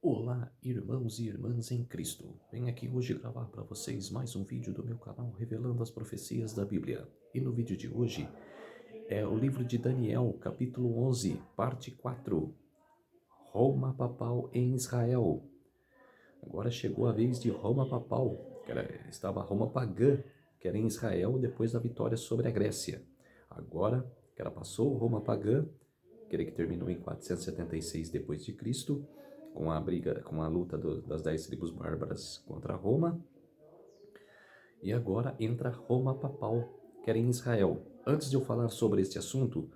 Olá, irmãos e irmãs em Cristo. Venho aqui hoje gravar para vocês mais um vídeo do meu canal revelando as profecias da Bíblia. E no vídeo de hoje é o livro de Daniel, capítulo 11, parte 4. Roma papal em Israel. Agora chegou a vez de Roma papal, estava Roma pagã, que era em Israel depois da vitória sobre a Grécia. Agora, passou Roma pagã, que terminou em 476 depois de Cristo, com a briga, com a luta das 10 tribos bárbaras contra Roma. E agora entra Roma papal, que era em Israel. Antes de eu falar sobre este assunto,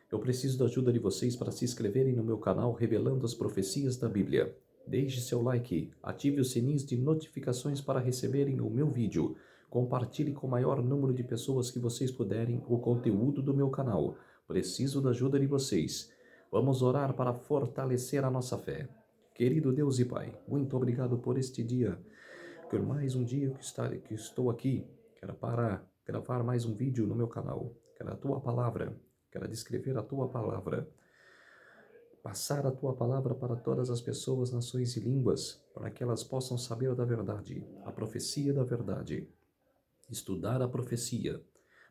eu preciso da ajuda de vocês para se inscreverem no meu canal revelando as profecias da Bíblia. Deixe seu like, ative os sininhos de notificações para receberem o meu vídeo. Compartilhe com o maior número de pessoas que vocês puderem o conteúdo do meu canal. Preciso da ajuda de vocês. Vamos orar para fortalecer a nossa fé. Querido Deus e Pai, muito obrigado por este dia. Por mais um dia que estou aqui, para gravar mais um vídeo no meu canal. A tua palavra, descrever a tua palavra, passar a tua palavra para todas as pessoas, nações e línguas, para que elas possam saber da verdade, a profecia da verdade, estudar a profecia.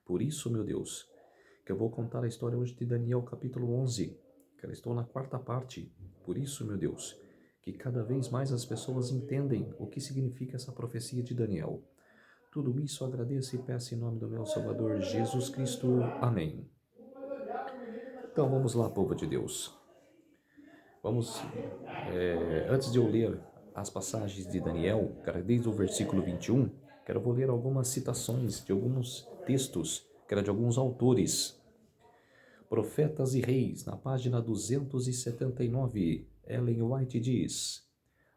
Por isso, meu Deus, que eu vou contar a história hoje de Daniel capítulo 11, que eu estou na quarta parte. Por isso, meu Deus, que cada vez mais as pessoas entendem o que significa essa profecia de Daniel. Tudo isso agradeço e peço em nome do meu Salvador Jesus Cristo. Amém. Então vamos lá, povo de Deus. Vamos, antes de eu ler as passagens de Daniel, desde o versículo 21, vou ler algumas citações de alguns textos, de alguns autores. Profetas e Reis, na página 279, Ellen White diz: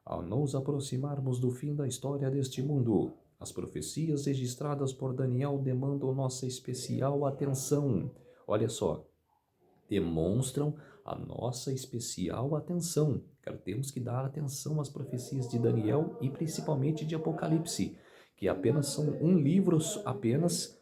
ao nos aproximarmos do fim da história deste mundo, as profecias registradas por Daniel demandam nossa especial atenção. Olha só, demonstram a nossa especial atenção. Temos que dar atenção às profecias de Daniel e principalmente de Apocalipse, que apenas são um livro apenas.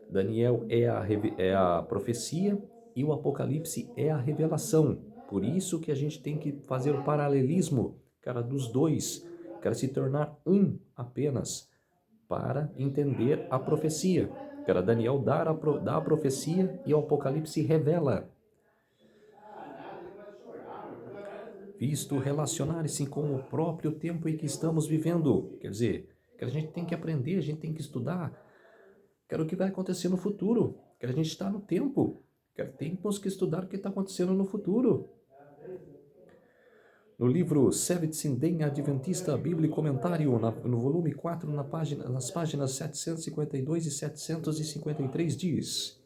Daniel é a profecia e o Apocalipse é a revelação. Por isso que a gente tem que fazer o paralelismo, dos dois, se tornar um apenas, para entender a profecia. Daniel dá a profecia e o Apocalipse revela. Visto relacionar-se com o próprio tempo em que estamos vivendo. Quer dizer, a gente tem que aprender, a gente tem que estudar. O que vai acontecer no futuro. A gente está no tempo. Temos que estudar o que está acontecendo no futuro. No livro Seventh-day Adventista Bíblia e Comentário, no volume 4, nas páginas 752 e 753, diz: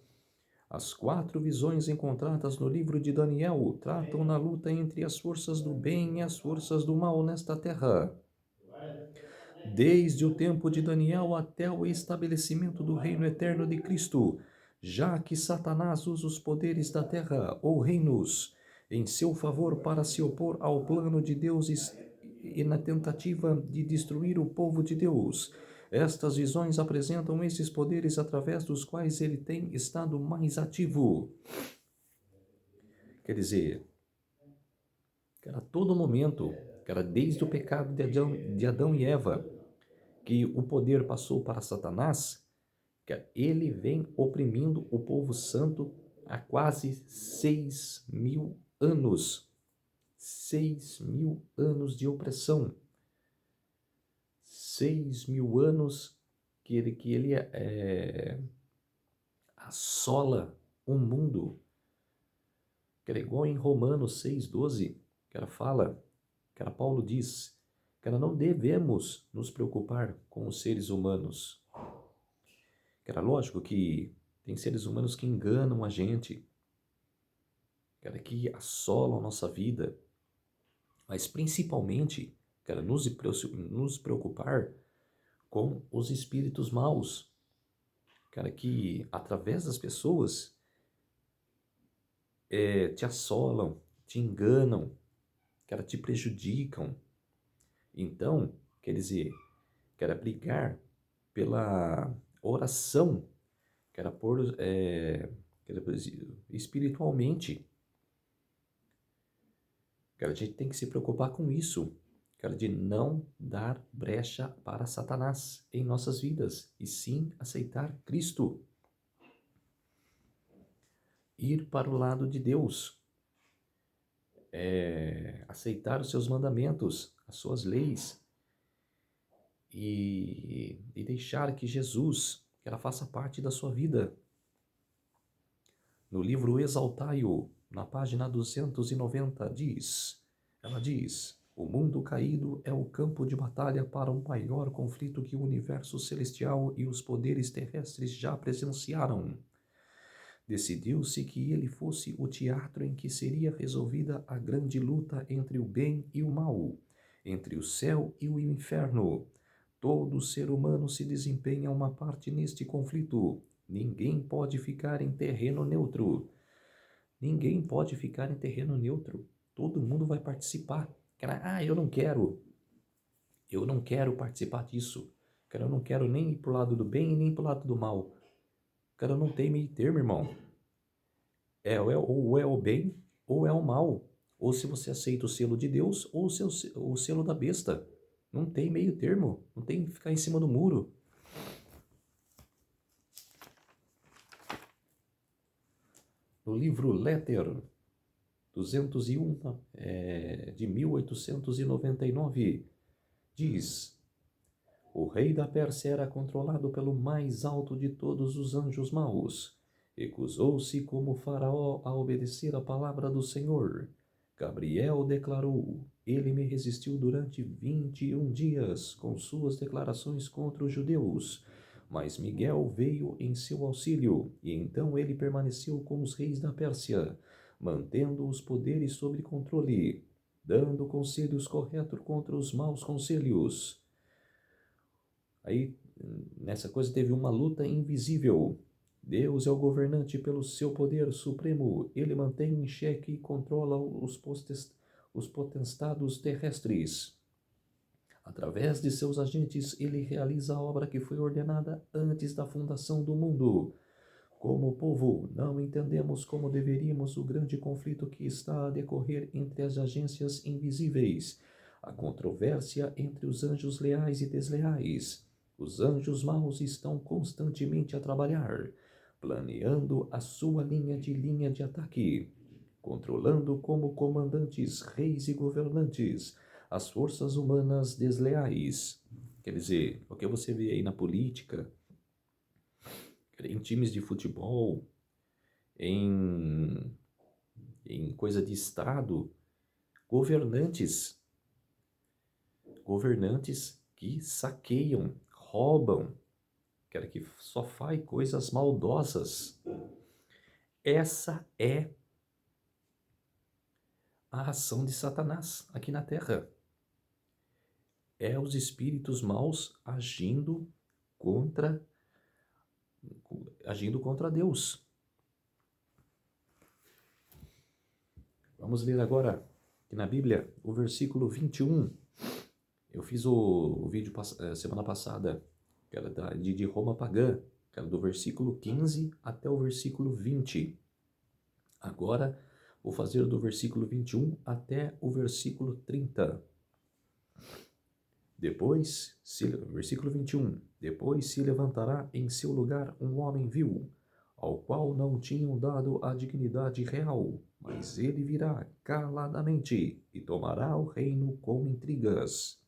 as 4 visões encontradas no livro de Daniel tratam na luta entre as forças do bem e as forças do mal nesta terra. Desde o tempo de Daniel até o estabelecimento do reino eterno de Cristo, já que Satanás usa os poderes da terra ou reinos em seu favor para se opor ao plano de Deus e na tentativa de destruir o povo de Deus. Estas visões apresentam esses poderes através dos quais ele tem estado mais ativo. Quer dizer, a todo momento, desde o pecado de Adão e Eva, que o poder passou para Satanás, ele vem oprimindo o povo santo há quase 6.000 anos. 6.000 anos de opressão. 6.000 anos que ele assola o mundo. Igual em Romanos 6,12, fala, Paulo diz, não devemos nos preocupar com os seres humanos. Lógico que tem seres humanos que enganam a gente, que assolam a nossa vida, mas principalmente, nos preocupar com os espíritos maus, que através das pessoas te assolam, te enganam, te prejudicam. Então, quer dizer, brigar pela oração, espiritualmente. Cara, a gente tem que se preocupar com isso, cara, de não dar brecha para Satanás em nossas vidas, e sim aceitar Cristo, ir para o lado de Deus, aceitar os seus mandamentos, as suas leis, e deixar que Jesus, que ela faça parte da sua vida. No livro Exaltai-o, na página 290, ela diz: o mundo caído é o campo de batalha para um maior conflito que o universo celestial e os poderes terrestres já presenciaram. Decidiu-se que ele fosse o teatro em que seria resolvida a grande luta entre o bem e o mal, entre o céu e o inferno. Todo ser humano se desempenha uma parte neste conflito. Ninguém pode ficar em terreno neutro. Ninguém pode ficar em terreno neutro. Todo mundo vai participar. Cara, eu não quero. Eu não quero participar disso. Cara, eu não quero nem ir pro lado do bem e nem pro lado do mal. Cara, não tem meio termo, irmão. Ou é o bem ou é o mal. Ou se você aceita o selo de Deus ou o selo da besta. Não tem meio termo. Não tem que ficar em cima do muro. No livro Letter 201, de 1899, diz: o rei da Pérsia era controlado pelo mais alto de todos os anjos maus. Recusou-se como faraó a obedecer a palavra do Senhor. Gabriel declarou: ele me resistiu durante 21 dias com suas declarações contra os judeus. Mas Miguel veio em seu auxílio, e então ele permaneceu com os reis da Pérsia, mantendo os poderes sob controle, dando conselhos corretos contra os maus conselhos. Aí, nessa coisa, teve uma luta invisível. Deus é o governante pelo seu poder supremo. Ele mantém em xeque e controla os potestados terrestres. Através de seus agentes, ele realiza a obra que foi ordenada antes da fundação do mundo. Como povo, não entendemos como deveríamos o grande conflito que está a decorrer entre as agências invisíveis, a controvérsia entre os anjos leais e desleais. Os anjos maus estão constantemente a trabalhar, planeando a sua linha de ataque, controlando como comandantes, reis e governantes as forças humanas desleais. Quer dizer, o que você vê aí na política, em times de futebol, em coisa de Estado, governantes que saqueiam, roubam, que só faz coisas maldosas. Essa é a ação de Satanás aqui na Terra. É os espíritos maus agindo contra Deus. Vamos ler agora aqui na Bíblia o versículo 21. Eu fiz o vídeo semana passada, que era de Roma pagã, que era do versículo 15 até o versículo 20. Agora vou fazer do versículo 21 até o versículo 30. Versículo 21. Depois se levantará em seu lugar um homem vil, ao qual não tinham dado a dignidade real, mas ele virá caladamente e tomará o reino com intrigas.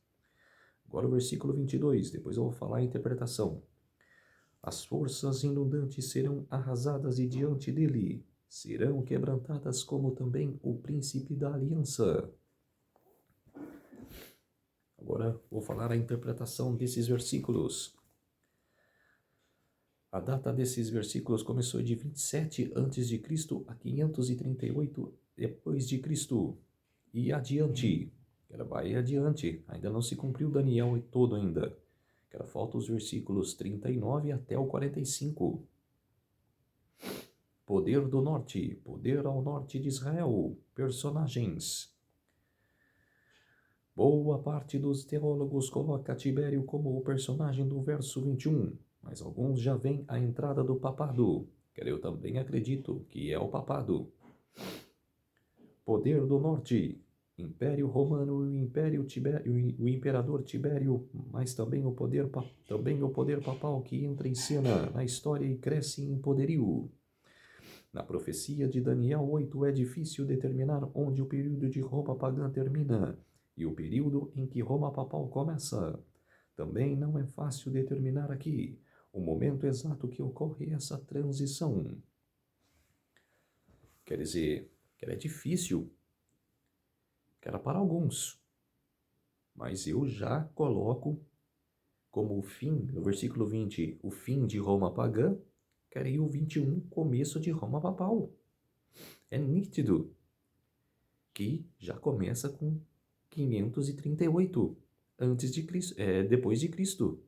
Agora o versículo 22, depois eu vou falar a interpretação. As forças inundantes serão arrasadas e diante dele serão quebrantadas, como também o príncipe da aliança. Agora vou falar a interpretação desses versículos. A data desses versículos começou de 27 a.C. a 538 depois de Cristo e adiante. Ela vai adiante, ainda não se cumpriu Daniel todo ainda. Falta os versículos 39 até o 45. Poder do norte, poder ao norte de Israel, personagens. Boa parte dos teólogos coloca Tibério como o personagem do verso 21, mas alguns já veem a entrada do papado, que eu também acredito que é o papado. Poder do norte. Império Romano e o Imperador Tibério, mas também também o poder papal que entra em cena na história e cresce em poderio. Na profecia de Daniel 8 é difícil determinar onde o período de Roma pagã termina e o período em que Roma papal começa. Também não é fácil determinar aqui o momento exato que ocorre essa transição. Quer dizer, que ela é difícil, que era para alguns, mas eu já coloco como o fim, no versículo 20, o fim de Roma pagã, que era o 21, começo de Roma papal. É nítido que já começa com 538 antes de Cristo, depois de Cristo.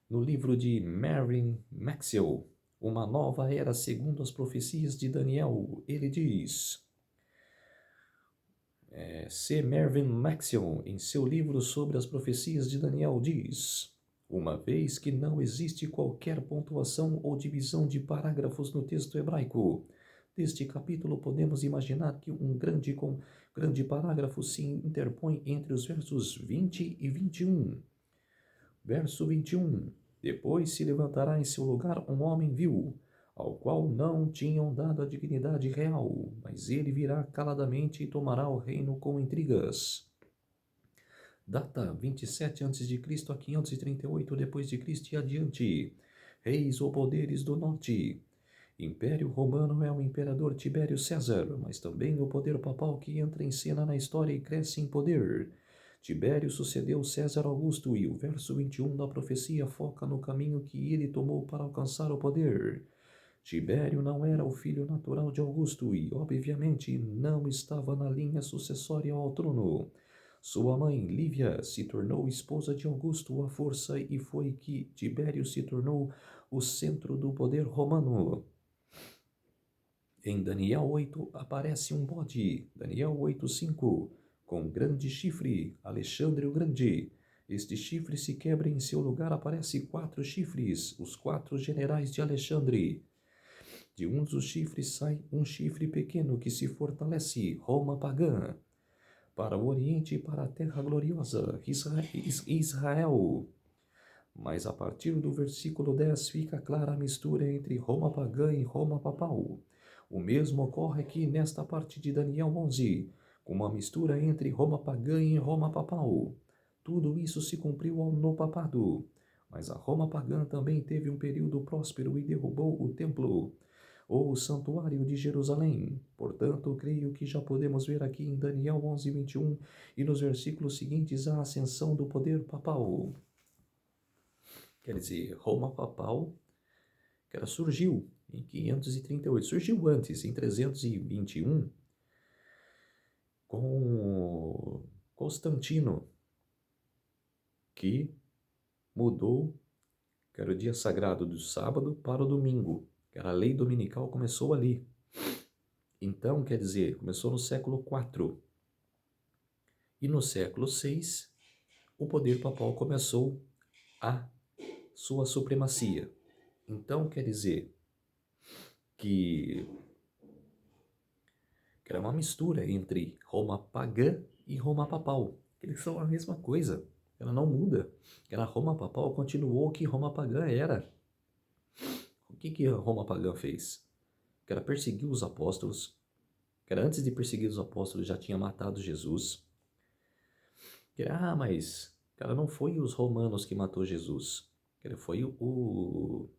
No livro de Mervyn Maxwell, Uma Nova Era segundo as profecias de Daniel, ele diz... C. Mervyn Maxwell, em seu livro sobre as profecias de Daniel, diz: uma vez que não existe qualquer pontuação ou divisão de parágrafos no texto hebraico, deste capítulo podemos imaginar que um grande parágrafo se interpõe entre os versos 20 e 21. Verso 21. Depois se levantará em seu lugar um homem vil, ao qual não tinham dado a dignidade real, mas ele virá caladamente e tomará o reino com intrigas. Data 27 a.C. a 538 d.C. e adiante. Reis ou poderes do norte. Império Romano é o imperador Tibério César, mas também o poder papal que entra em cena na história e cresce em poder. Tibério sucedeu César Augusto e o verso 21 da profecia foca no caminho que ele tomou para alcançar o poder. Tibério não era o filho natural de Augusto e, obviamente, não estava na linha sucessória ao trono. Sua mãe, Lívia, se tornou esposa de Augusto à força e foi que Tibério se tornou o centro do poder romano. Em Daniel 8 aparece um bode, Daniel 8:5, com grande chifre, Alexandre o Grande. Este chifre se quebra e em seu lugar aparece 4 chifres, os 4 generais de Alexandre. De um dos chifres sai um chifre pequeno que se fortalece, Roma pagã. Para o Oriente e para a Terra Gloriosa, Israel. Mas a partir do versículo 10 fica clara a mistura entre Roma pagã e Roma papal. O mesmo ocorre aqui nesta parte de Daniel 11, com uma mistura entre Roma pagã e Roma papal. Tudo isso se cumpriu no papado, mas a Roma pagã também teve um período próspero e derrubou o templo, ou o santuário de Jerusalém. Portanto, creio que já podemos ver aqui em Daniel 11:21 e nos versículos seguintes a ascensão do poder papal. Quer dizer, Roma papal, que ela surgiu em 538, surgiu antes, em 321, com Constantino, que mudou, que era o dia sagrado do sábado para o domingo, que era a lei dominical, começou ali. Então, quer dizer, começou no século IV. E no século VI, o poder papal começou a sua supremacia. Então, quer dizer que era uma mistura entre Roma pagã e Roma papal. Eles são a mesma coisa, ela não muda. A Roma papal continuou o que Roma pagã era. O que a Roma pagã fez? Que era perseguir os apóstolos, que era antes de perseguir os apóstolos já tinha matado Jesus. Que era, mas cara, não foi os romanos que matou Jesus, que foi o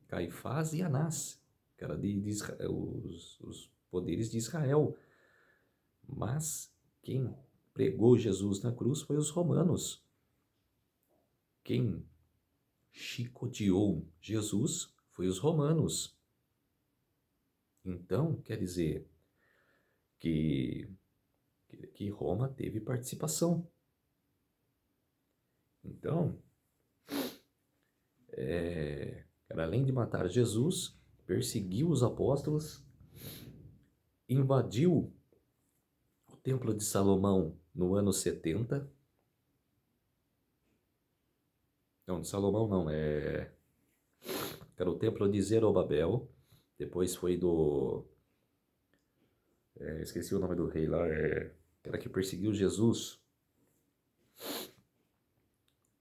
Caifás e Anás, que era de Israel, os poderes de Israel. Mas quem pregou Jesus na cruz foi os romanos. Quem chicoteou Jesus foi os romanos. Então, quer dizer que Roma teve participação. Então, além de matar Jesus, perseguiu os apóstolos, invadiu o Templo de Salomão no ano 70. Não, de Salomão não, era o Templo de Zerobabel, depois foi do Esqueci o nome do rei lá, era que perseguiu Jesus,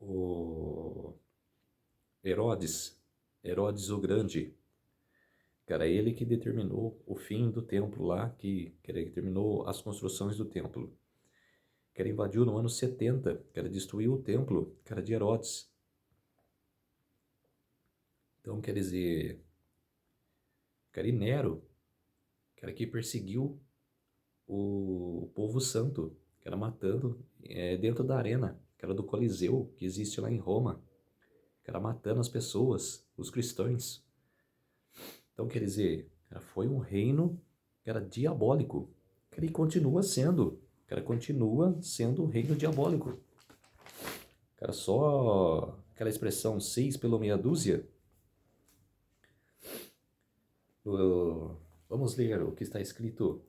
o Herodes, Herodes o Grande, que era ele que determinou o fim do templo lá, que determinou as construções do templo, que era invadiu no ano 70, que era destruiu o templo, que era de Herodes. Então, quer dizer, que era Nero, que era que perseguiu o povo santo, que era matando dentro da arena, que era do Coliseu, que existe lá em Roma, que era matando as pessoas, os cristãos. Então, quer dizer, foi um reino que era diabólico, que ele continua sendo, que continua sendo um reino diabólico. Cara, só aquela expressão 6 pela meia dúzia. Vamos ler o que está escrito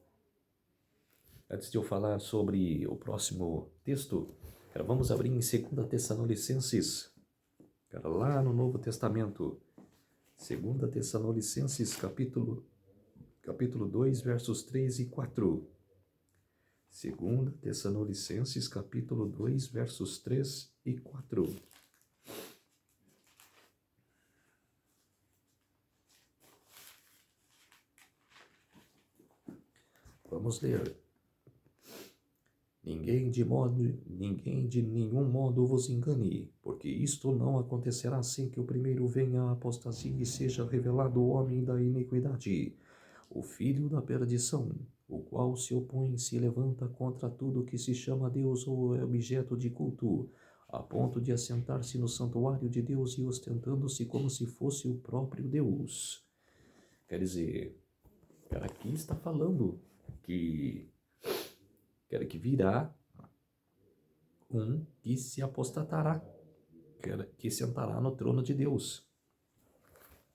antes de eu falar sobre o próximo texto. Cara, vamos abrir em 2 Tessalonicenses, cara, lá no Novo Testamento. 2 Tessalonicenses, capítulo 2, versos 3 e 4. 2 Tessalonicenses, capítulo 2, versos 3 e 4. Vamos ler. Ninguém de nenhum modo vos engane, porque isto não acontecerá sem que o primeiro venha a apostasia e seja revelado o homem da iniquidade, o filho da perdição, o qual se opõe e se levanta contra tudo que se chama Deus ou é objeto de culto, a ponto de assentar-se no santuário de Deus e ostentando-se como se fosse o próprio Deus. Quer dizer, aqui está falando que virá um que se apostatará, que sentará no trono de Deus.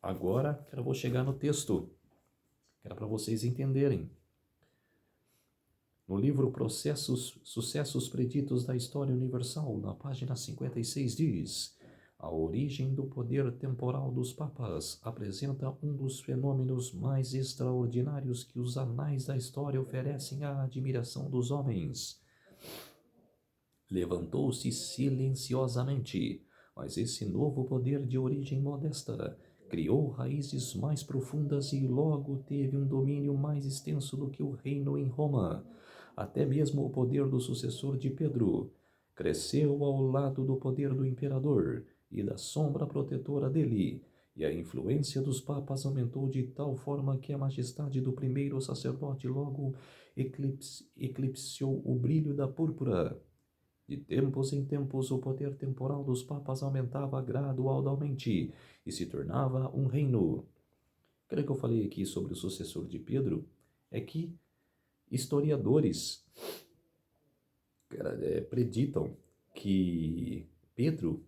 Agora, eu vou chegar no texto, que era para vocês entenderem. No livro Sucessos Preditos da História Universal, na página 56, diz: a origem do poder temporal dos papas apresenta um dos fenômenos mais extraordinários que os anais da história oferecem à admiração dos homens. Levantou-se silenciosamente, mas esse novo poder de origem modesta criou raízes mais profundas e logo teve um domínio mais extenso do que o reino em Roma. Até mesmo o poder do sucessor de Pedro cresceu ao lado do poder do imperador e da sombra protetora dele, e a influência dos papas aumentou de tal forma que a majestade do primeiro sacerdote logo eclipsou o brilho da púrpura. De tempos em tempos, o poder temporal dos papas aumentava gradualmente e se tornava um reino. Aquilo que eu falei aqui sobre o sucessor de Pedro é que historiadores preditam que Pedro,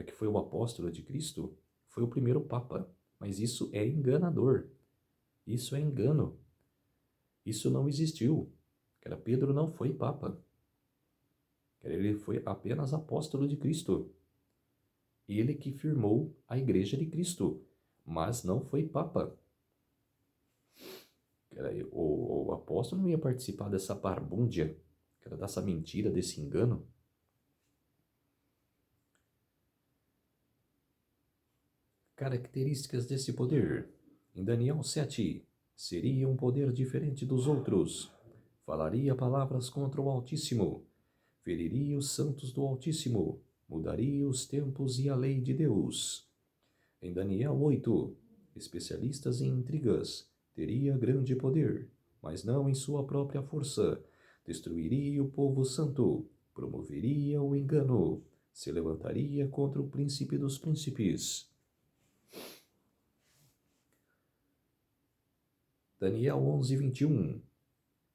que foi o apóstolo de Cristo, foi o primeiro papa. Mas isso é enganador. Isso é engano. Isso não existiu. Pedro não foi papa. Ele foi apenas apóstolo de Cristo. Ele que firmou a igreja de Cristo, mas não foi papa. O apóstolo não ia participar dessa barbúndia, dessa mentira, desse engano. Características desse poder. Em Daniel 7, seria um poder diferente dos outros. Falaria palavras contra o Altíssimo. Feriria os santos do Altíssimo. Mudaria os tempos e a lei de Deus. Em Daniel 8, especialistas em intrigas, teria grande poder, mas não em sua própria força. Destruiria o povo santo, promoveria o engano, se levantaria contra o príncipe dos príncipes. Daniel 11, 21.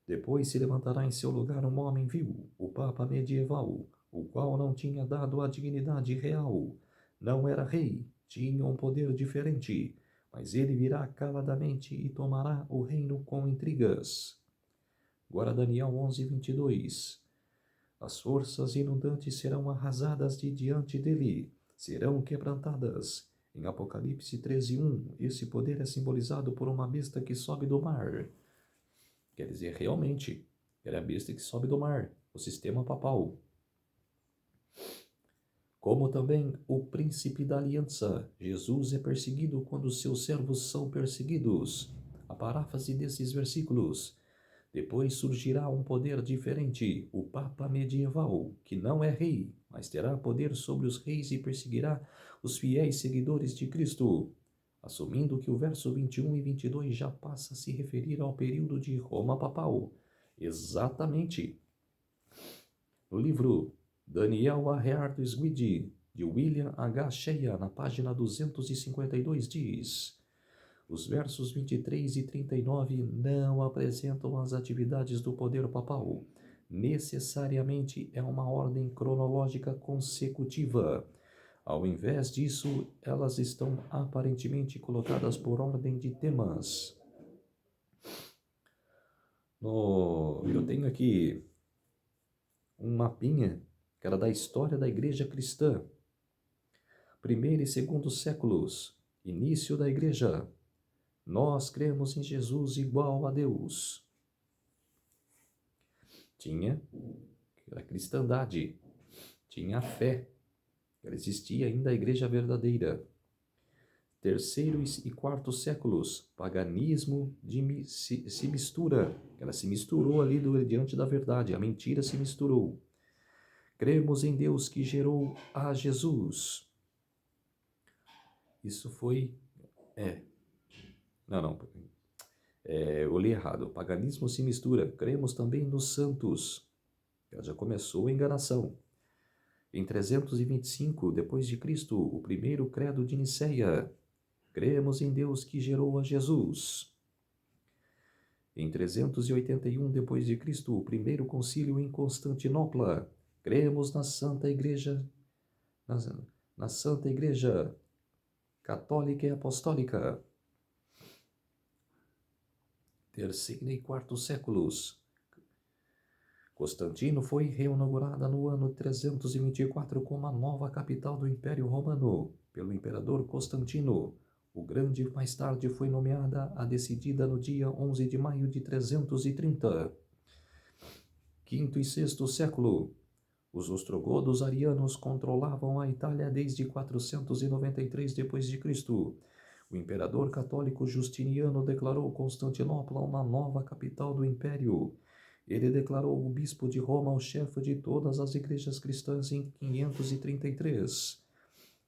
Depois se levantará em seu lugar um homem vil, o Papa medieval, o qual não tinha dado a dignidade real. Não era rei, tinha um poder diferente, mas ele virá caladamente e tomará o reino com intrigas. Agora Daniel 11, 22. As forças inundantes serão arrasadas de diante dele, serão quebrantadas. Em Apocalipse 13, 1, esse poder é simbolizado por uma besta que sobe do mar. Quer dizer, realmente, era a besta que sobe do mar, o sistema papal. Como também o príncipe da aliança, Jesus é perseguido quando seus servos são perseguidos. A paráfrase desses versículos. Depois surgirá um poder diferente, o Papa medieval, que não é rei, mas terá poder sobre os reis e perseguirá os fiéis seguidores de Cristo. Assumindo que o verso 21 e 22 já passa a se referir ao período de Roma papal. Exatamente. No livro Daniel Arrear do Sguidi, de William H. Shea, na página 252, diz: os versos 23 e 39 não apresentam as atividades do poder papal. Necessariamente é uma ordem cronológica consecutiva. Ao invés disso, elas estão aparentemente colocadas por ordem de temas. Eu tenho aqui um mapinha que era da história da igreja cristã. Primeiro e segundo séculos, início da igreja. Nós cremos em Jesus igual a Deus. Tinha a cristandade, tinha a fé. Existia ainda a igreja verdadeira. Terceiro e quarto séculos, paganismo se mistura. Ela se misturou ali diante da verdade, a mentira se misturou. Cremos em Deus que gerou a Jesus. Isso foi... eu li errado. O paganismo se mistura. Cremos também nos santos. Ela já começou a enganação. Em 325 depois de Cristo, o primeiro credo de Niceia. Cremos em Deus que gerou a Jesus. Em 381 depois de Cristo, o primeiro concílio em Constantinopla. Cremos na Santa Igreja, na Santa Igreja Católica e Apostólica. Terceiro e quarto séculos. Constantino foi reinaugurada no ano 324 como a nova capital do Império Romano, pelo imperador Constantino. O Grande mais tarde foi nomeada a decidida no dia 11 de maio de 330. Quinto e sexto século. Os ostrogodos arianos controlavam a Itália desde 493 d.C. O imperador católico Justiniano declarou Constantinopla uma nova capital do império. Ele declarou o bispo de Roma o chefe de todas as igrejas cristãs em 533.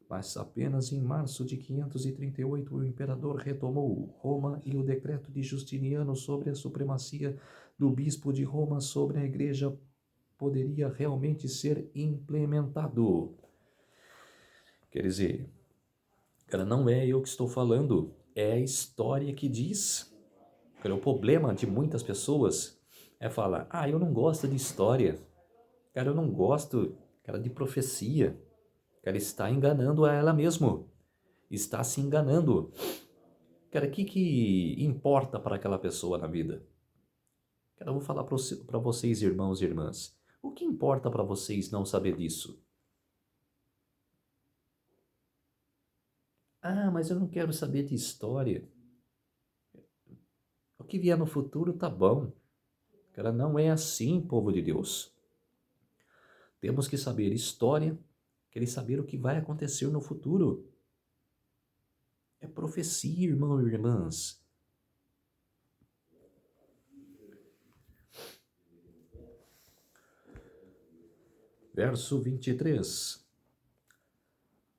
Mas apenas em março de 538 o imperador retomou Roma e o decreto de Justiniano sobre a supremacia do bispo de Roma sobre a igreja poderia realmente ser implementado. Quer dizer, cara, não é eu que estou falando, é a história que diz. Cara, o problema de muitas pessoas é falar, eu não gosto de história, cara, eu não gosto, cara, de profecia. Cara, está enganando a ela mesmo. Está se enganando. Cara, o que importa para aquela pessoa na vida? Cara, eu vou falar para vocês, irmãos e irmãs. O que importa para vocês não saber disso? Mas eu não quero saber de história. O que vier no futuro tá bom. Cara, não é assim, povo de Deus. Temos que saber história, querer saber o que vai acontecer no futuro. É profecia, irmãos e irmãs. Verso 23.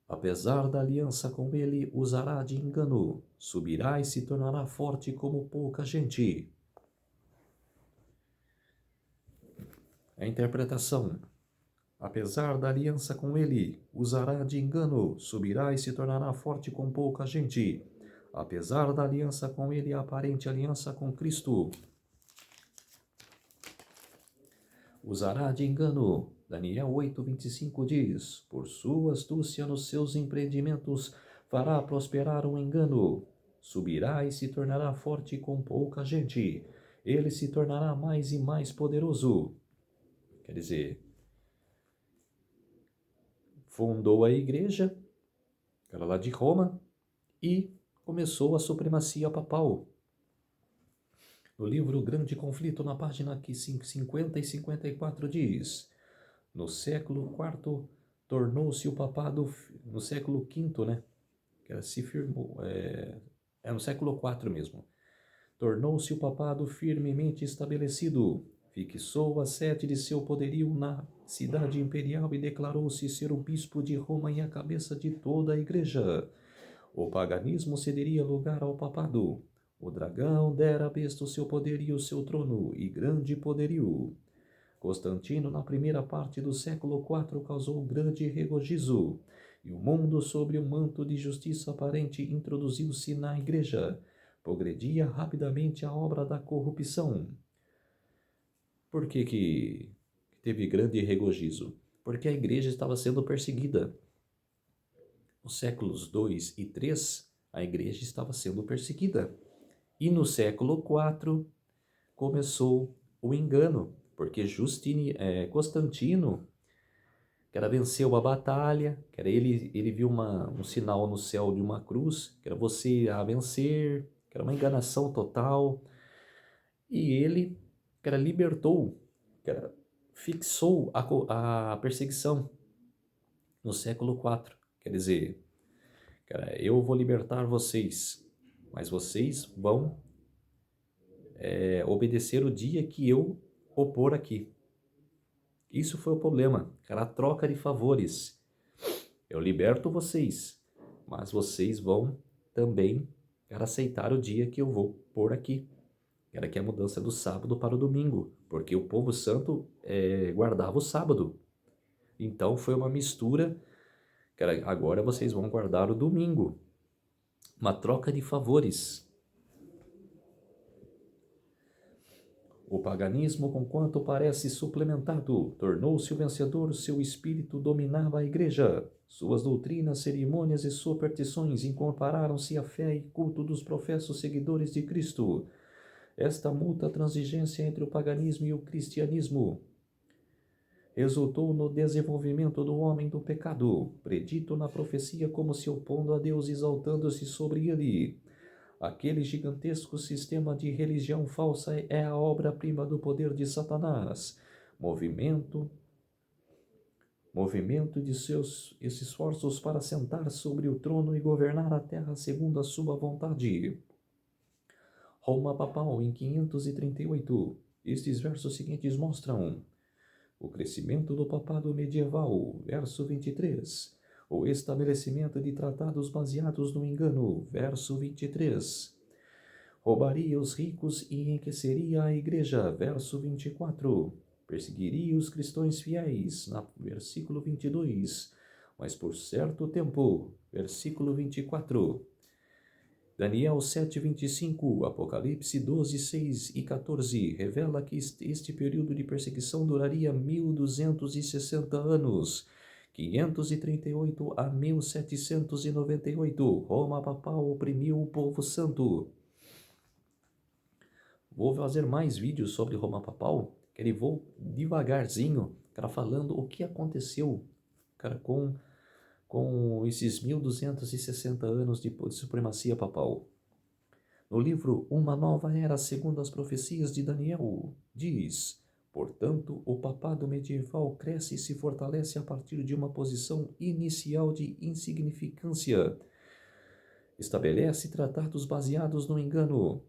Apesar da aliança com ele, usará de engano, subirá e se tornará forte como pouca gente. A interpretação. Apesar da aliança com ele, usará de engano, subirá e se tornará forte com pouca gente. Apesar da aliança com ele, a aparente aliança com Cristo, usará de engano. Daniel 8:25 diz, por sua astúcia nos seus empreendimentos, fará prosperar um engano. Subirá e se tornará forte com pouca gente. Ele se tornará mais e mais poderoso. Quer dizer, fundou a igreja, era lá de Roma, e começou a supremacia papal. No livro Grande Conflito, na página 50 e 54, diz: no século IV tornou-se o papado, no século V, né? Que se firmou, no século IV mesmo. Tornou-se o papado firmemente estabelecido, fixou a sede de seu poderio na cidade imperial e declarou-se ser o bispo de Roma e a cabeça de toda a igreja. O paganismo cederia lugar ao papado. O dragão dera à besta o seu poder e o seu trono, e grande poderio. Constantino, na primeira parte do século IV, causou grande regozijo, e o mundo, sob o manto de justiça aparente, introduziu-se na igreja. Progredia rapidamente a obra da corrupção. Por que teve grande regozijo? Porque a igreja estava sendo perseguida. Nos séculos II e III, a igreja estava sendo perseguida. E no século IV começou o engano, porque Constantino, que era venceu a batalha, que era ele viu um sinal no céu de uma cruz, que era você a vencer, que era uma enganação total, e ele, que era libertou, que era, fixou a perseguição no século IV, quer dizer, eu vou libertar vocês, mas vocês vão obedecer o dia que eu opor aqui. Isso foi o problema, a troca de favores. Eu liberto vocês, mas vocês vão também aceitar o dia que eu vou pôr aqui. Era que é a mudança do sábado para o domingo, porque o povo santo guardava o sábado. Então foi uma mistura, agora vocês vão guardar o domingo. Uma troca de favores. O paganismo, conquanto parece suplementado, tornou-se o vencedor, seu espírito dominava a igreja. Suas doutrinas, cerimônias e superstições incompararam-se à fé e culto dos professos seguidores de Cristo. Esta mútua transigência entre o paganismo e o cristianismo resultou no desenvolvimento do homem do pecado, predito na profecia como se opondo a Deus, exaltando-se sobre ele. Aquele gigantesco sistema de religião falsa é a obra-prima do poder de Satanás. Movimento de seus esforços para sentar sobre o trono e governar a terra segundo a sua vontade. Roma Papal, em 538. Estes versos seguintes mostram o crescimento do papado medieval, verso 23. O estabelecimento de tratados baseados no engano, verso 23. Roubaria os ricos e enriqueceria a igreja, verso 24. Perseguiria os cristãos fiéis, versículo 22. Mas por certo tempo, versículo 24. Daniel 7:25, Apocalipse 12:6 e 14 revela que este período de perseguição duraria 1260 anos, 538 a 1798. Roma Papal oprimiu o povo santo. Vou fazer mais vídeos sobre Roma Papal, que ele vou devagarzinho, falando o que aconteceu, com esses 1260 anos de supremacia papal. No livro Uma Nova Era, segundo as profecias de Daniel, diz: portanto, o papado medieval cresce e se fortalece a partir de uma posição inicial de insignificância. Estabelece tratados baseados no engano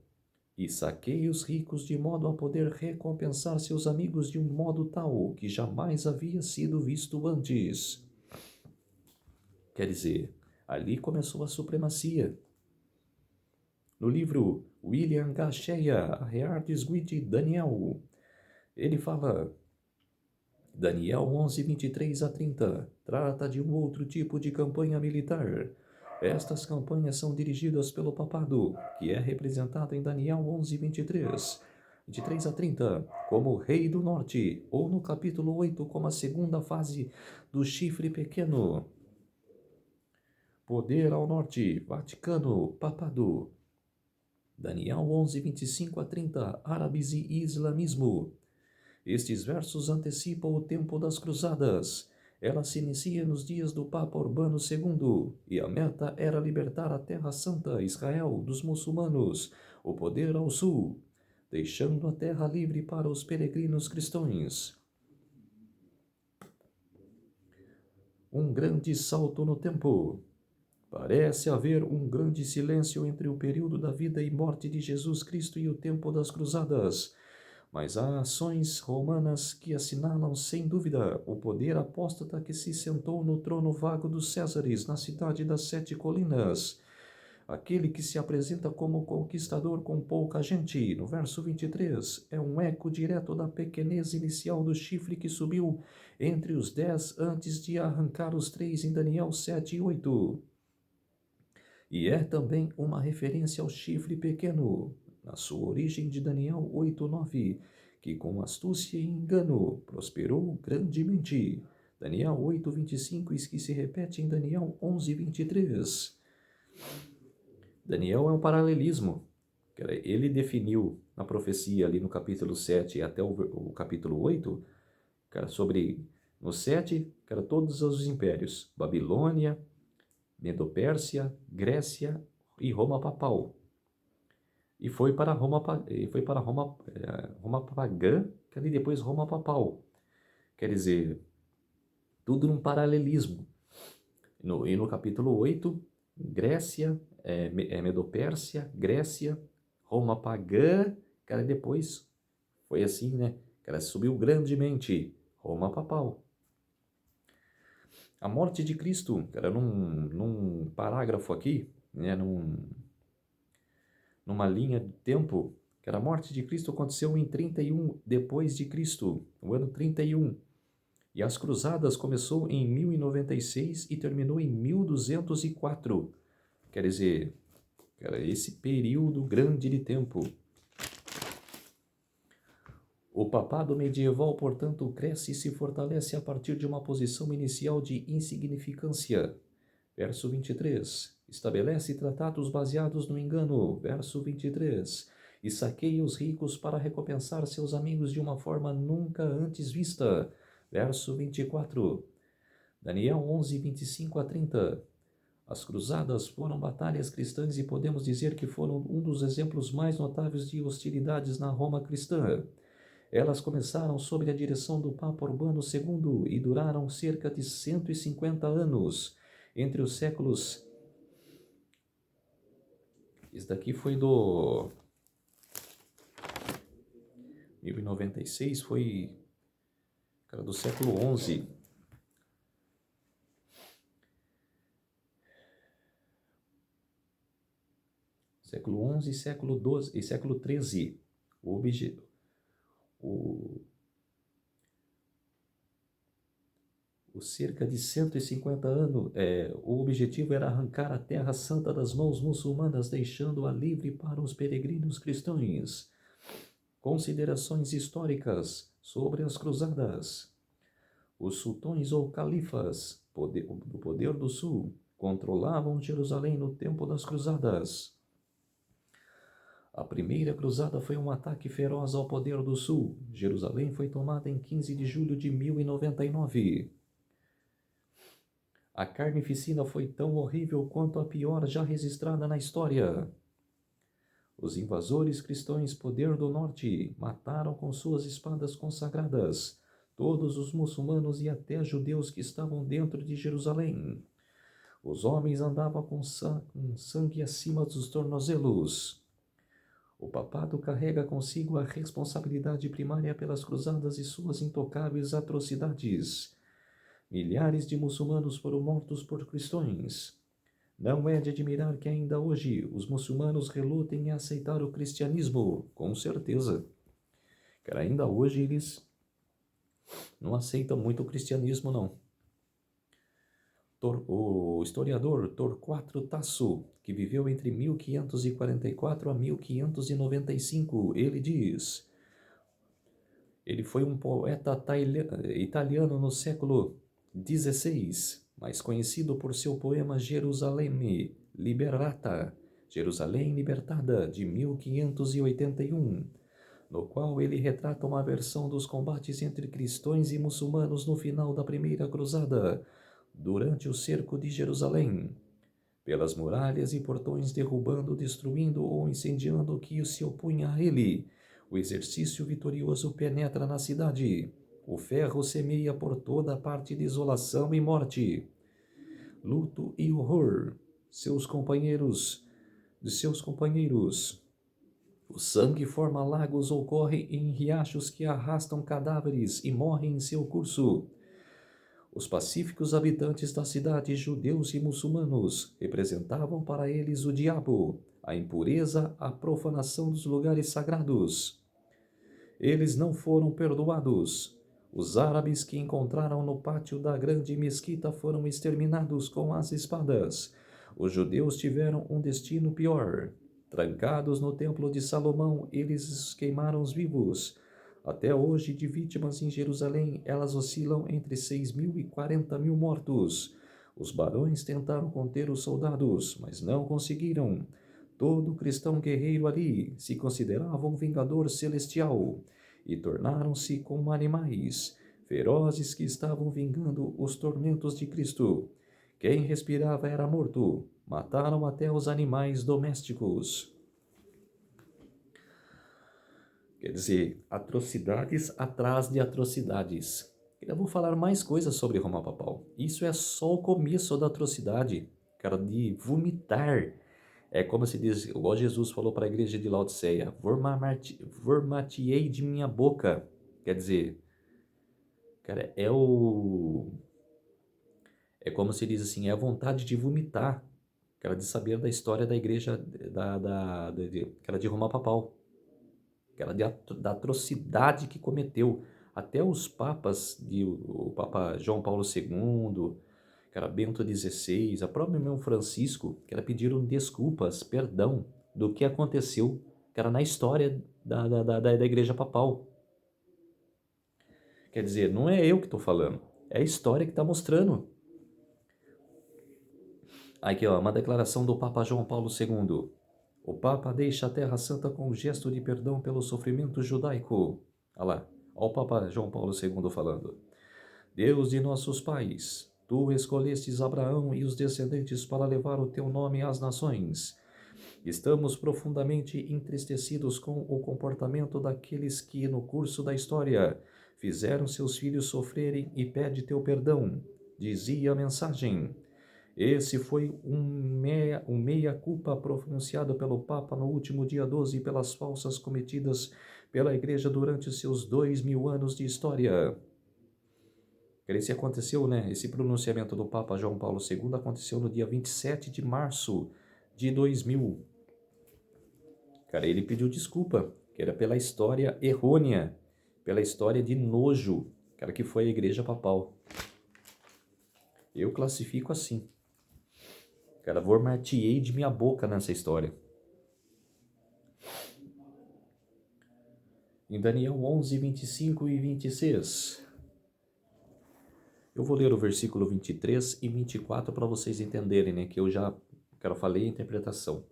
e saqueia os ricos de modo a poder recompensar seus amigos de um modo tal que jamais havia sido visto antes. Quer dizer, ali começou a supremacia. No livro William H. Shea, A Reardes Guide Daniel, ele fala, Daniel 11, 23 a 30, trata de um outro tipo de campanha militar. Estas campanhas são dirigidas pelo papado, que é representado em Daniel 11, 23 a 30, como Rei do Norte, ou no capítulo 8, como a segunda fase do chifre pequeno. Poder ao norte, Vaticano, papado. Daniel 11, 25 a 30, árabes e islamismo. Estes versos antecipam o tempo das cruzadas. Ela se inicia nos dias do Papa Urbano II, e a meta era libertar a Terra Santa, Israel, dos muçulmanos. O poder ao sul. deixando a terra livre para os peregrinos cristãos. Um grande salto no tempo. Parece haver um grande silêncio entre o período da vida e morte de Jesus Cristo e o tempo das cruzadas, mas há ações romanas que assinalam sem dúvida o poder apóstata que se sentou no trono vago dos Césares na cidade das Sete Colinas. Aquele que se apresenta como conquistador com pouca gente, no verso 23, é um eco direto da pequenez inicial do chifre que subiu entre os 10 antes de arrancar os 3 em Daniel 7 e 8. E é também uma referência ao chifre pequeno, na sua origem de Daniel 8:9, que com astúcia e engano prosperou grandemente. Daniel 8:25, que se repete em Daniel 11:23. Daniel é um paralelismo. Ele definiu na profecia ali no capítulo 7 até o capítulo 8, sobre no 7, todos os impérios, Babilônia, Medo-Pérsia, Grécia e Roma papal. E foi para Roma pagã, que ali depois Roma papal. Quer dizer, tudo num paralelismo. E no capítulo 8, Grécia, Medo-Pérsia, Grécia, Roma pagã, depois foi assim, né? Subiu grandemente, Roma papal. A morte de Cristo, num parágrafo aqui, né, numa linha de tempo, a morte de Cristo aconteceu em 31 depois de Cristo, no ano 31. E as cruzadas começou em 1096 e terminou em 1204. Quer dizer, esse período grande de tempo. O papado medieval, portanto, cresce e se fortalece a partir de uma posição inicial de insignificância. Verso 23. Estabelece tratados baseados no engano. Verso 23. E saqueia os ricos para recompensar seus amigos de uma forma nunca antes vista. Verso 24. Daniel 11, 25 a 30. As cruzadas foram batalhas cristãs e podemos dizer que foram um dos exemplos mais notáveis de hostilidades na Roma cristã. Elas começaram sob a direção do Papa Urbano II e duraram cerca de 150 anos, entre os séculos... Esse daqui foi do 1096, foi do século XI. Século XI, século XII e século XIII. Cerca de 150 anos, o objetivo era arrancar a Terra Santa das mãos muçulmanas, deixando-a livre para os peregrinos cristãos. Considerações históricas sobre as cruzadas. Os sultões ou califas do poder do sul controlavam Jerusalém no tempo das cruzadas. A primeira cruzada foi um ataque feroz ao poder do sul. Jerusalém foi tomada em 15 de julho de 1099. A carnificina foi tão horrível quanto a pior já registrada na história. Os invasores cristãos poder do norte mataram com suas espadas consagradas todos os muçulmanos e até judeus que estavam dentro de Jerusalém. Os homens andavam com sangue acima dos tornozelos. O papado carrega consigo a responsabilidade primária pelas cruzadas e suas intocáveis atrocidades. Milhares de muçulmanos foram mortos por cristãos. Não é de admirar que ainda hoje os muçulmanos relutem em aceitar o cristianismo, com certeza. Ainda hoje eles não aceitam muito o cristianismo, não. O historiador Torquato Tasso, que viveu entre 1544 a 1595, ele diz... Ele foi um poeta italiano no século XVI, mais conhecido por seu poema Gerusalemme Liberata, Jerusalém Libertada, de 1581, no qual ele retrata uma versão dos combates entre cristãos e muçulmanos no final da Primeira Cruzada, durante o cerco de Jerusalém, pelas muralhas e portões derrubando, destruindo ou incendiando o que se opunha a ele. O exercício vitorioso penetra na cidade. O ferro semeia por toda a parte desolação e morte. Luto e horror. De seus companheiros. O sangue forma lagos ou corre em riachos que arrastam cadáveres e morrem em seu curso. Os pacíficos habitantes da cidade, judeus e muçulmanos, representavam para eles o diabo, a impureza, a profanação dos lugares sagrados. Eles não foram perdoados. Os árabes que encontraram no pátio da grande mesquita foram exterminados com as espadas. Os judeus tiveram um destino pior. Trancados no templo de Salomão, eles os queimaram vivos. Até hoje, de vítimas em Jerusalém, elas oscilam entre 6.000 e 40.000 mortos. Os barões tentaram conter os soldados, mas não conseguiram. Todo cristão guerreiro ali se considerava um vingador celestial e tornaram-se como animais, ferozes que estavam vingando os tormentos de Cristo. Quem respirava era morto. Mataram até os animais domésticos. Quer dizer, atrocidades atrás de atrocidades. Eu vou falar mais coisas sobre Roma Papal. Isso é só o começo da atrocidade, cara, de vomitar. É como se diz, igual Jesus falou para a igreja de Laodiceia, vormatiei de minha boca. Quer dizer, cara, é como se diz assim, é a vontade de vomitar, cara, de saber da história da igreja, cara, de Roma Papal. Aquela da atrocidade que cometeu. Até os papas, o Papa João Paulo II, que era Bento XVI, a própria irmão Francisco, que era pediram desculpas, perdão, do que aconteceu, que era na história da Igreja Papal. Quer dizer, não é eu que estou falando, é a história que está mostrando. Aqui, ó, uma declaração do Papa João Paulo II. O Papa deixa a Terra Santa com um gesto de perdão pelo sofrimento judaico. Olha lá, olha o Papa João Paulo II falando. Deus de nossos pais, tu escolhestes Abraão e os descendentes para levar o teu nome às nações. Estamos profundamente entristecidos com o comportamento daqueles que, no curso da história, fizeram seus filhos sofrerem e pede teu perdão, dizia a mensagem. Esse foi um meia-culpa pronunciado pelo Papa no último dia 12 pelas falsas cometidas pela Igreja durante seus 2000 anos de história. Esse aconteceu, né? Esse pronunciamento do Papa João Paulo II aconteceu no dia 27 de março de 2000. Cara, ele pediu desculpa, que era pela história errônea, pela história de nojo, cara, que foi a Igreja Papal. Eu classifico assim. Cara, vormatiei de minha boca nessa história. Em Daniel 11, 25 e 26. Eu vou ler o versículo 23 e 24 para vocês entenderem, né? Que eu já falei a interpretação.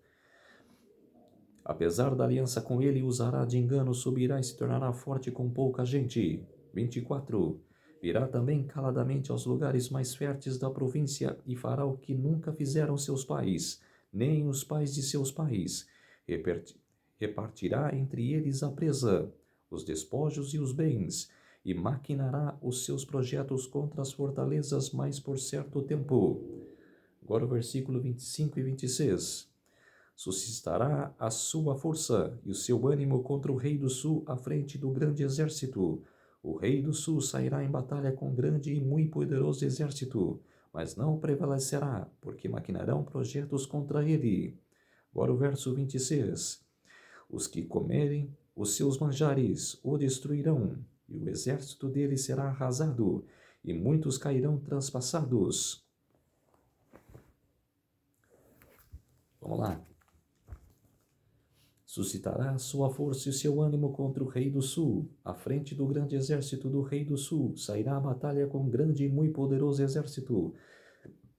Apesar da aliança com ele, usará de engano, subirá e se tornará forte com pouca gente. 24. Virá também caladamente aos lugares mais férteis da província e fará o que nunca fizeram seus pais, nem os pais de seus pais. Repartirá entre eles a presa, os despojos e os bens, e maquinará os seus projetos contra as fortalezas, mas por certo tempo. Agora o versículo 25 e 26. Suscitará a sua força e o seu ânimo contra o rei do sul à frente do grande exército. O rei do sul sairá em batalha com grande e muito poderoso exército, mas não prevalecerá, porque maquinarão projetos contra ele. Agora o verso 26. Os que comerem os seus manjares o destruirão, e o exército dele será arrasado, e muitos cairão transpassados. Vamos lá. Suscitará a sua força e seu ânimo contra o rei do sul. À frente do grande exército do rei do sul, sairá a batalha com grande e muito poderoso exército,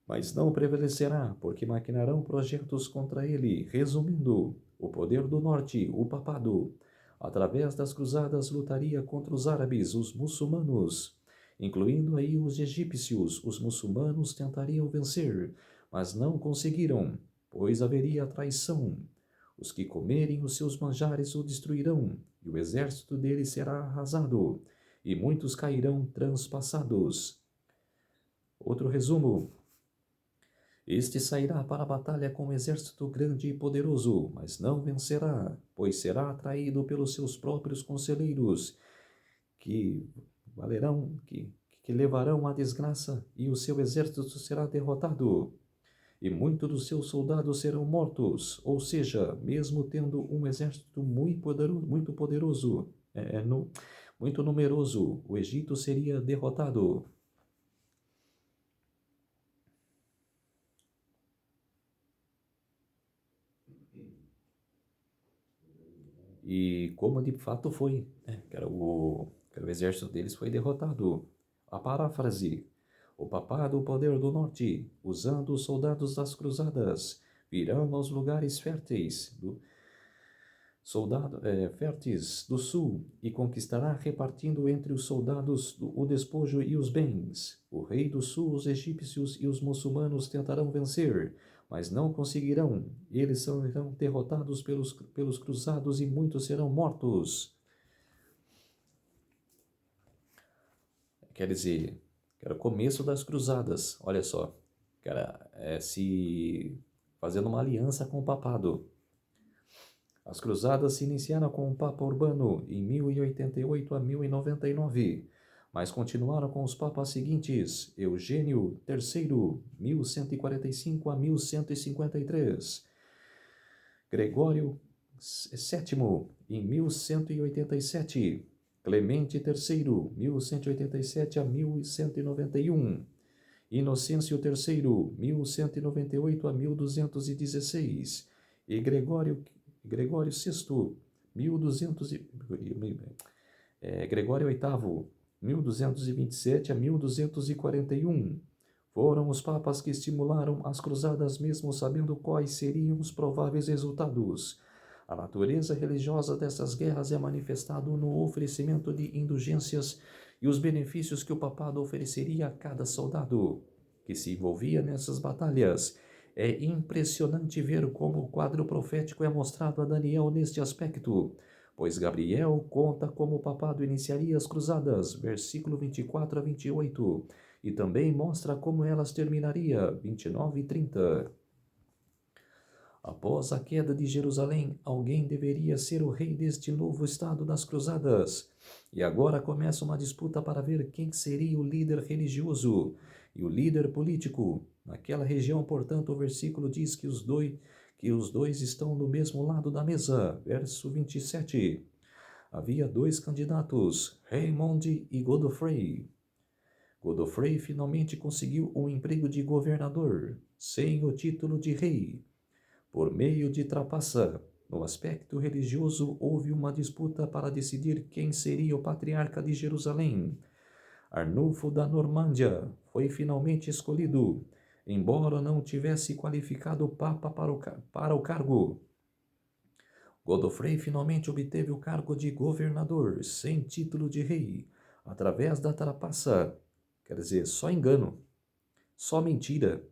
mas não prevalecerá, porque maquinarão projetos contra ele. Resumindo, o poder do norte, o papado, através das cruzadas lutaria contra os árabes, os muçulmanos, incluindo aí os egípcios. Os muçulmanos tentariam vencer, mas não conseguiram, pois haveria traição. Os que comerem os seus manjares o destruirão, e o exército dele será arrasado, e muitos cairão transpassados. Outro resumo. Este sairá para a batalha com um exército grande e poderoso, mas não vencerá, pois será atraído pelos seus próprios conselheiros, que que levarão à desgraça, e o seu exército será derrotado, e muitos dos seus soldados serão mortos. Ou seja, mesmo tendo um exército muito poderoso, muito numeroso, o Egito seria derrotado. E como de fato foi, né? Que o exército deles foi derrotado. A paráfrase: o papado, o poder do norte, usando os soldados das cruzadas, virão aos lugares férteis do sul, e conquistará repartindo entre os soldados o despojo e os bens. O rei do sul, os egípcios e os muçulmanos tentarão vencer, mas não conseguirão. Eles serão derrotados pelos cruzados e muitos serão mortos. Quer dizer, que era o começo das cruzadas, olha só, que era se fazendo uma aliança com o papado. As cruzadas se iniciaram com o Papa Urbano em 1088 a 1099, mas continuaram com os papas seguintes: Eugênio III, 1145 a 1153, Gregório VII, em 1187, Clemente III, 1187 a 1191, Inocêncio III, 1198 a 1216, e Gregório VI, 1200 Gregório VIII, 1227 a 1241. Foram os papas que estimularam as cruzadas mesmo sabendo quais seriam os prováveis resultados. A natureza religiosa dessas guerras é manifestada no oferecimento de indulgências e os benefícios que o papado ofereceria a cada soldado que se envolvia nessas batalhas. É impressionante ver como o quadro profético é mostrado a Daniel neste aspecto, pois Gabriel conta como o papado iniciaria as cruzadas, versículo 24 a 28, e também mostra como elas terminaria, 29 e 30. Após a queda de Jerusalém, alguém deveria ser o rei deste novo estado das cruzadas. E agora começa uma disputa para ver quem seria o líder religioso e o líder político. Naquela região, portanto, o versículo diz que os dois estão no mesmo lado da mesa. Verso 27. Havia dois candidatos, Raymond e Godofrey. Godofrey finalmente conseguiu um emprego de governador, sem o título de rei. Por meio de trapaça, no aspecto religioso, houve uma disputa para decidir quem seria o patriarca de Jerusalém. Arnulfo da Normândia foi finalmente escolhido, embora não tivesse qualificado o Papa para o cargo. Godofrey finalmente obteve o cargo de governador, sem título de rei, através da trapaça, quer dizer, só engano, só mentira.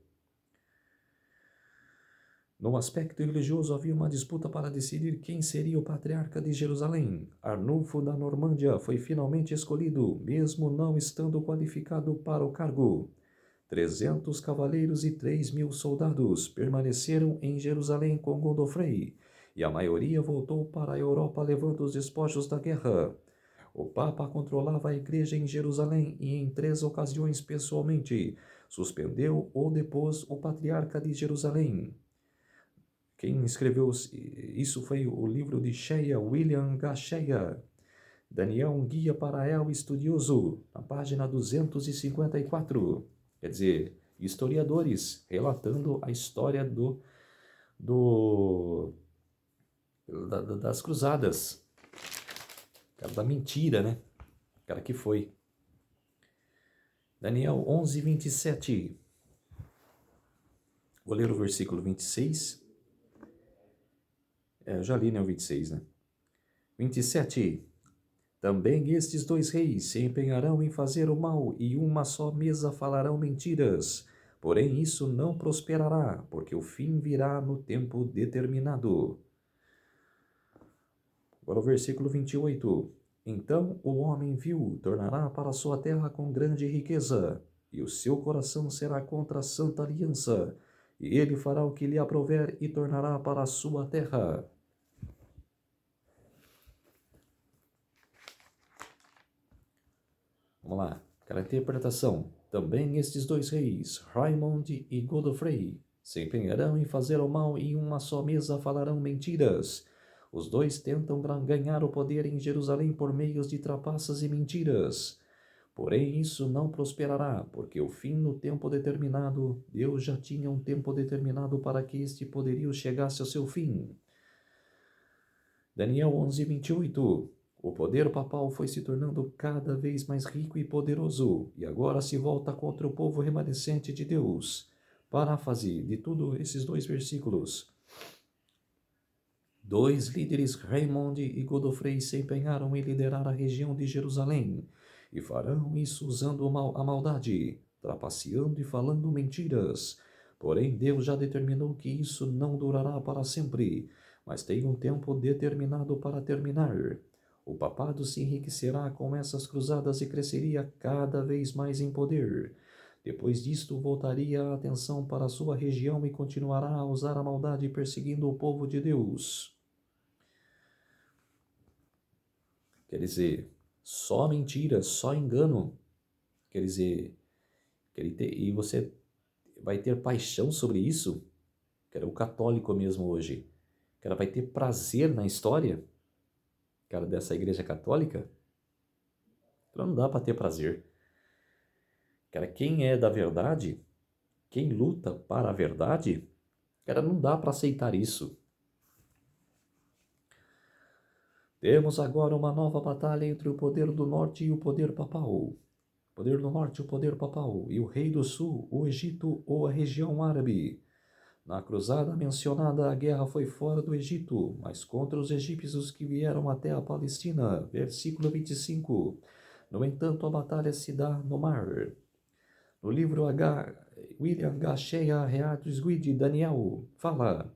No aspecto religioso, havia uma disputa para decidir quem seria o patriarca de Jerusalém. Arnulfo da Normândia foi finalmente escolhido, mesmo não estando qualificado para o cargo. 300 cavaleiros e 3.000 soldados permaneceram em Jerusalém com Godofrey, e a maioria voltou para a Europa levando os despojos da guerra. O Papa controlava a igreja em Jerusalém e, em 3 ocasiões pessoalmente, suspendeu ou depôs o patriarca de Jerusalém. Quem escreveu isso foi o livro de Shea, William H. Shea. Daniel, um guia para el estudioso, na página 254. Quer dizer, historiadores relatando a história das cruzadas. Cara, da mentira, né? Cara, que foi. Daniel 11, 27. Vou ler o versículo 26. Eu já li, né, o 26, né? 27. Também estes dois reis se empenharão em fazer o mal, e uma só mesa falarão mentiras. Porém isso não prosperará, porque o fim virá no tempo determinado. Agora o versículo 28. Então o homem vil tornará para sua terra com grande riqueza, e o seu coração será contra a santa aliança, e ele fará o que lhe aprouver e tornará para a sua terra. Vamos lá. Aquela interpretação. Também estes dois reis, Raimond e Godofrey, se empenharão em fazer o mal e em uma só mesa falarão mentiras. Os dois tentam ganhar o poder em Jerusalém por meios de trapaças e mentiras. Porém, isso não prosperará, porque o fim no tempo determinado, Deus já tinha um tempo determinado para que este poderio chegasse ao seu fim. Daniel 11, 28. O poder papal foi se tornando cada vez mais rico e poderoso, e agora se volta contra o povo remanescente de Deus. Paráfrase de tudo esses dois versículos. Dois líderes, Raimond e Godofrey, se empenharam em liderar a região de Jerusalém, e farão isso usando a maldade, trapaceando e falando mentiras. Porém, Deus já determinou que isso não durará para sempre, mas tem um tempo determinado para terminar. O papado se enriquecerá com essas cruzadas e cresceria cada vez mais em poder. Depois disto, voltaria a atenção para a sua região e continuará a usar a maldade perseguindo o povo de Deus. Quer dizer, só mentira, só engano. Quer dizer, e você vai ter paixão sobre isso? Cara, o católico mesmo hoje, cara, vai ter prazer na história, cara, dessa igreja católica? Cara, não dá para ter prazer. Cara, quem é da verdade, quem luta para a verdade, cara, não dá para aceitar isso. Temos agora uma nova batalha entre o poder do norte e o poder papal. O poder do norte, o poder papal, e o rei do sul, o Egito ou a região árabe. Na cruzada mencionada, a guerra foi fora do Egito, mas contra os egípcios que vieram até a Palestina. Versículo 25. No entanto, a batalha se dá no mar. No livro William H. Shea Reardus de Daniel, fala: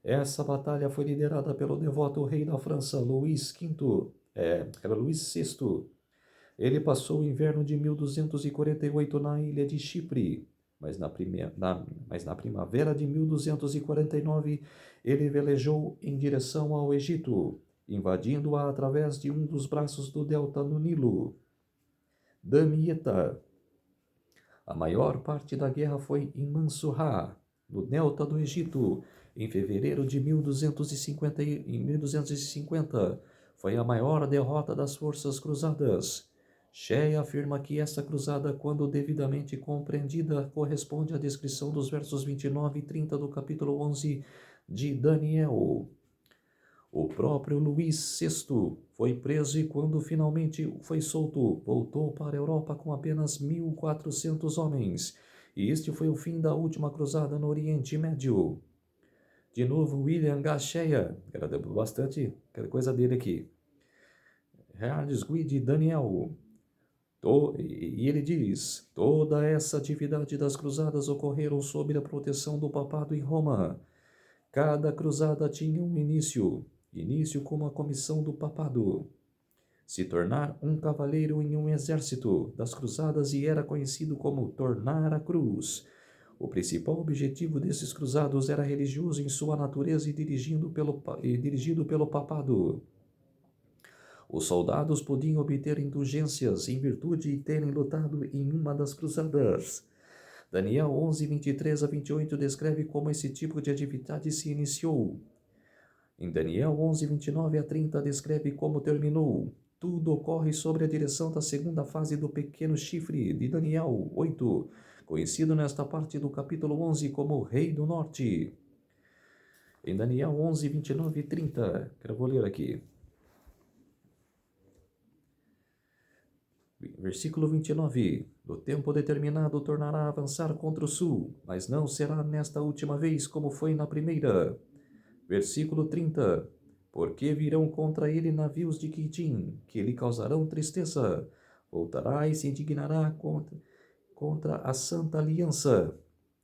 essa batalha foi liderada pelo devoto rei da França, Luís V. Era Luís VI. Ele passou o inverno de 1248 na ilha de Chipre, mas na primavera de 1249 ele velejou em direção ao Egito, invadindo-a através de um dos braços do delta no Nilo. Damietta. A maior parte da guerra foi em Mansurah, no delta do Egito, em fevereiro de 1250. Foi a maior derrota das forças cruzadas. Shea afirma que essa cruzada, quando devidamente compreendida, corresponde à descrição dos versos 29 e 30 do capítulo 11 de Daniel. O próprio Luís VI foi preso e, quando finalmente foi solto, voltou para a Europa com apenas 1.400 homens. E este foi o fim da última cruzada no Oriente Médio. De novo, William H. Shea, era bastante coisa dele aqui. Reardus de Daniel. E ele diz: toda essa atividade das cruzadas ocorreram sob a proteção do papado em Roma. Cada cruzada tinha um início como a comissão do papado. Se tornar um cavaleiro em um exército das cruzadas e era conhecido como tornar a cruz. O principal objetivo desses cruzados era religioso em sua natureza e dirigido pelo papado. Os soldados podiam obter indulgências em virtude de terem lutado em uma das cruzadas. Daniel 11, 23 a 28 descreve como esse tipo de atividade se iniciou. Em Daniel 11, 29 a 30 descreve como terminou. Tudo ocorre sob a direção da segunda fase do pequeno chifre de Daniel 8, conhecido nesta parte do capítulo 11 como o Rei do Norte. Em Daniel 11, 29 e 30, eu vou ler aqui. Versículo 29. No tempo determinado tornará a avançar contra o sul, mas não será nesta última vez como foi na primeira. Versículo 30. Porque virão contra ele navios de Quitim, que lhe causarão tristeza. Voltará e se indignará contra a santa aliança,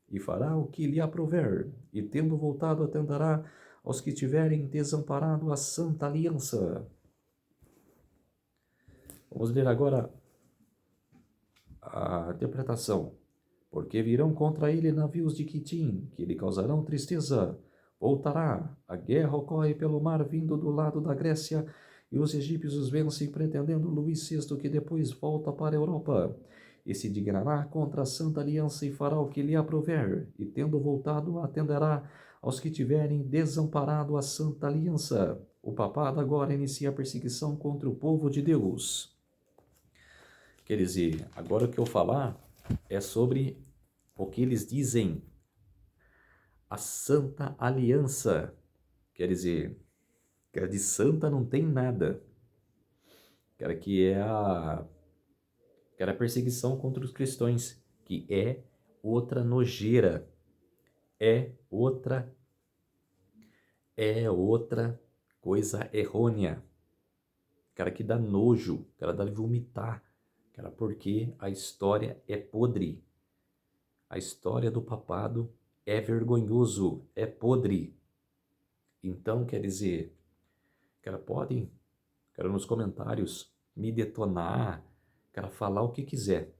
e fará o que lhe aprouver, e tendo voltado atenderá aos que tiverem desamparado a santa aliança. Vamos ler agora a interpretação. Porque virão contra ele navios de Quitim, que lhe causarão tristeza. Voltará, a guerra ocorre pelo mar vindo do lado da Grécia, e os egípcios os vencem pretendendo Luís VI, que depois volta para a Europa. E se dignará contra a Santa Aliança e fará o que lhe aprouver, e tendo voltado atenderá aos que tiverem desamparado a Santa Aliança. O papado agora inicia a perseguição contra o povo de Deus. Quer dizer, agora o que eu falar é sobre o que eles dizem, a Santa Aliança. Quer dizer, que de santa não tem nada. Que é a perseguição contra os cristãos, que é outra nojeira, é outra coisa errônea, que dá nojo, dá de vomitar, porque a história é podre. A história do papado é vergonhoso, é podre. Então, quer dizer, podem, nos comentários, me detonar, falar o que quiser.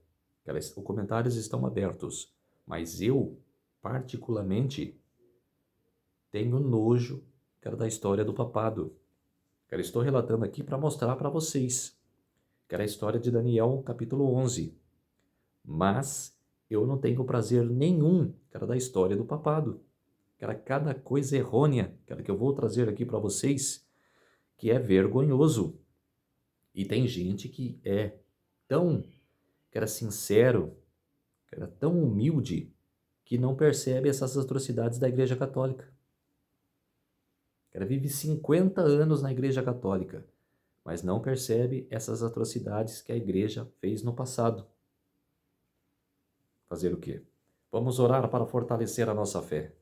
Os comentários estão abertos. Mas eu, particularmente, tenho nojo, da história do papado. Estou relatando aqui para mostrar para vocês. A história de Daniel, capítulo 11. Mas eu não tenho prazer nenhum, da história do papado. Cada coisa errônea, que eu vou trazer aqui para vocês, que é vergonhoso. E tem gente que é tão, sincero, tão humilde, que não percebe essas atrocidades da Igreja Católica. Vive 50 anos na Igreja Católica, mas não percebe essas atrocidades que a Igreja fez no passado. Fazer o quê? Vamos orar para fortalecer a nossa fé.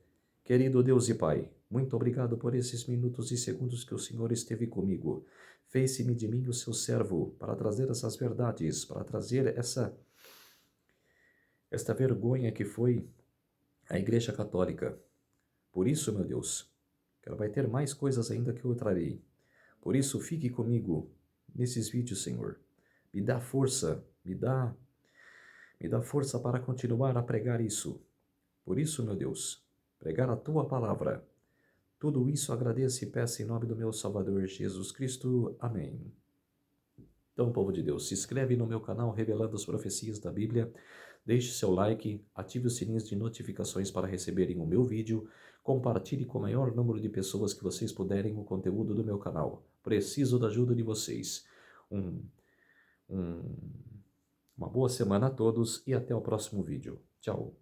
Querido Deus e Pai, muito obrigado por esses minutos e segundos que o Senhor esteve comigo. Fez-me de mim o seu servo para trazer essas verdades, para trazer esta vergonha que foi a Igreja Católica. Por isso, meu Deus, vai ter mais coisas ainda que eu trarei. Por isso, fique comigo nesses vídeos, Senhor. Me dá força, me dá força para continuar a pregar isso. Por isso, meu Deus, pregar a Tua palavra. Tudo isso agradeço e peço em nome do meu Salvador Jesus Cristo. Amém. Então, povo de Deus, se inscreve no meu canal Revelando as Profecias da Bíblia, deixe seu like, ative os sininhos de notificações para receberem o meu vídeo, compartilhe com o maior número de pessoas que vocês puderem o conteúdo do meu canal. Preciso da ajuda de vocês. Uma boa semana a todos e até o próximo vídeo. Tchau.